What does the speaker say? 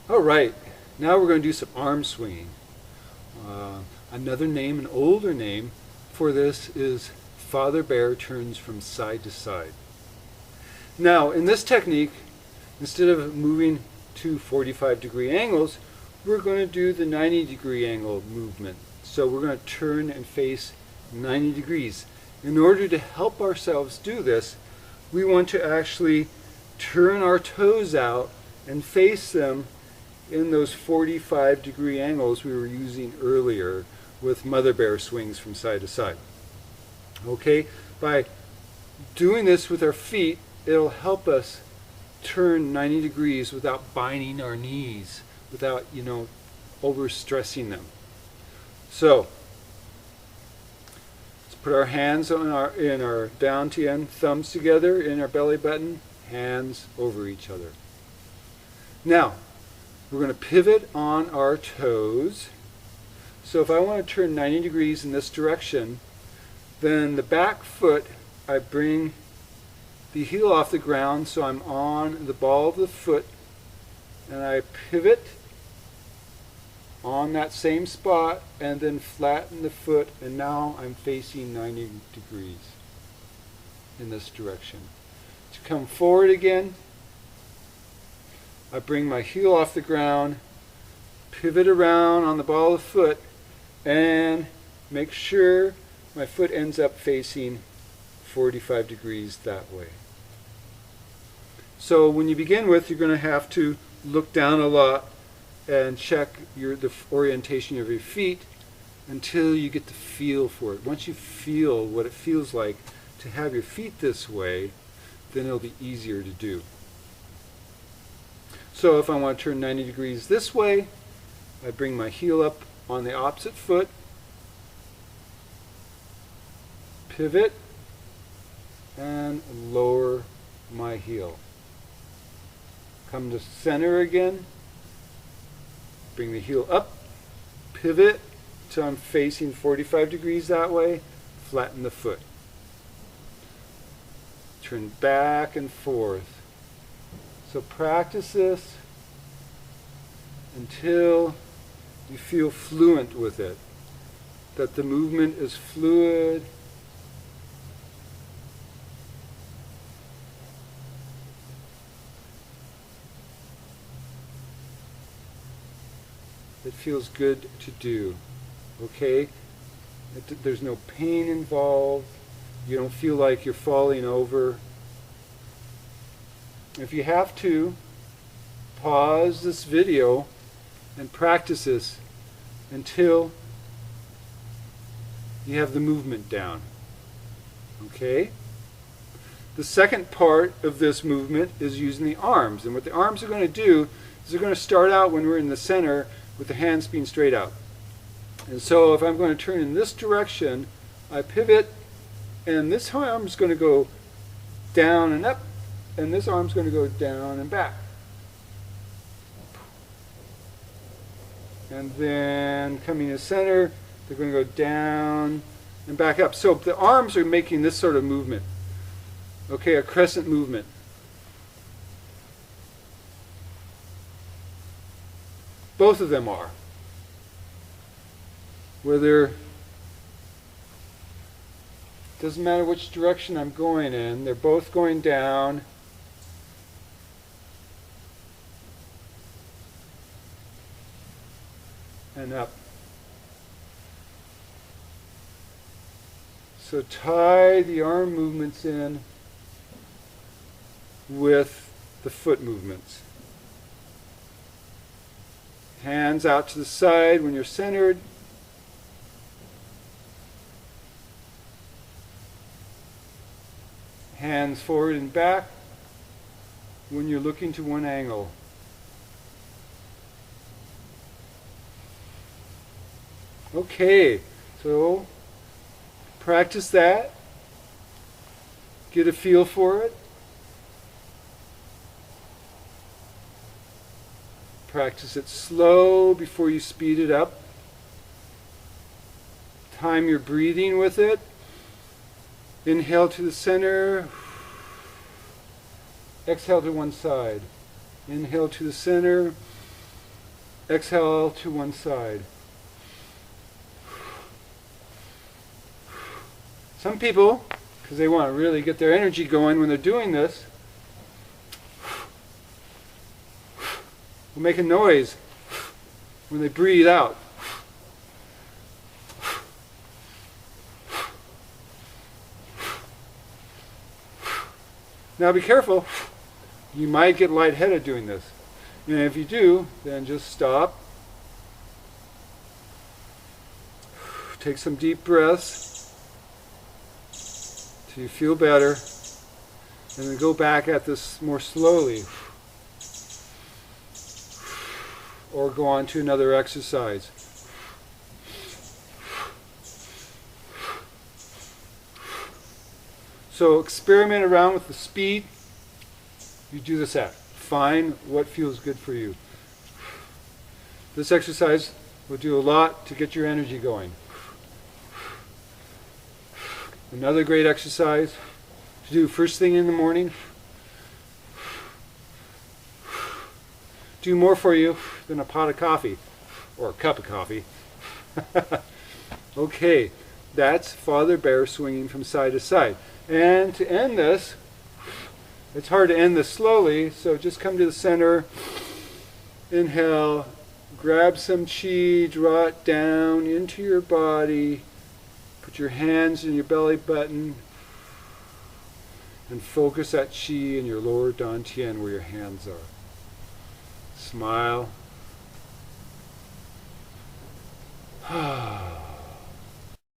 All right, now we're going to do some arm swinging. Another name, an older name for this is Father Bear turns from side to side. Now, in this technique, instead of moving to 45-degree angles, we're going to do the 90-degree angle movement. So we're going to turn and face 90 degrees. In order to help ourselves do this, we want to actually turn our toes out and face them in those 45-degree angles we were using earlier with Mother Bear swings from side to side. Okay, by doing this with our feet, it'll help us turn 90 degrees without binding our knees, without, overstressing them. So, let's put our hands in our down tien, thumbs together in our belly button, hands over each other. Now, we're going to pivot on our toes. So if I want to turn 90 degrees in this direction, then the back foot, I bring the heel off the ground so I'm on the ball of the foot, and I pivot on that same spot and then flatten the foot, and now I'm facing 90 degrees in this direction. To come forward again, I bring my heel off the ground, pivot around on the ball of the foot, and make sure my foot ends up facing 45 degrees that way. So when you begin with, you're going to have to look down a lot and check the orientation of your feet until you get the feel for it. Once you feel what it feels like to have your feet this way, then it'll be easier to do. So if I want to turn 90 degrees this way, I bring my heel up on the opposite foot, pivot, and lower my heel. Come to center again, bring the heel up, pivot till I'm facing 45 degrees that way, flatten the foot. Turn back and forth. So practice this until you feel fluent with it, that the movement is fluid. It feels good to do, okay? There's no pain involved. You don't feel like you're falling over. If you have to, pause this video and practice this until you have the movement down. Okay? The second part of this movement is using the arms. And what the arms are going to do is they're going to start out when we're in the center with the hands being straight out. And so if I'm going to turn in this direction, I pivot, and this arm is going to go down and up, and this arm is going to go down and back. And then coming to center, they're going to go down and back up. So the arms are making this sort of movement. Okay, a crescent movement. Both of them are. Whether, doesn't matter which direction I'm going in, they're both going down. And up. So tie the arm movements in with the foot movements. Hands out to the side when you're centered. Hands forward and back when you're looking to one angle. Okay, so practice that. Get a feel for it. Practice it slow before you speed it up. Time your breathing with it. Inhale to the center. Exhale to one side. Inhale to the center. Exhale to one side. Some people, because they want to really get their energy going when they're doing this, will make a noise when they breathe out. Now be careful, you might get lightheaded doing this. And if you do, then just stop. Take some deep breaths till you feel better. And then go back at this more slowly. Or go on to another exercise. So experiment around with the speed you do this at. Find what feels good for you. This exercise will do a lot to get your energy going. Another great exercise to do first thing in the morning. Do more for you than a pot of coffee or a cup of coffee. Okay, that's Father Bear swinging from side to side. And to end this, it's hard to end this slowly, so just come to the center, inhale, grab some chi, draw it down into your body, put your hands in your belly button, and focus that chi in your lower dantian where your hands are. Smile.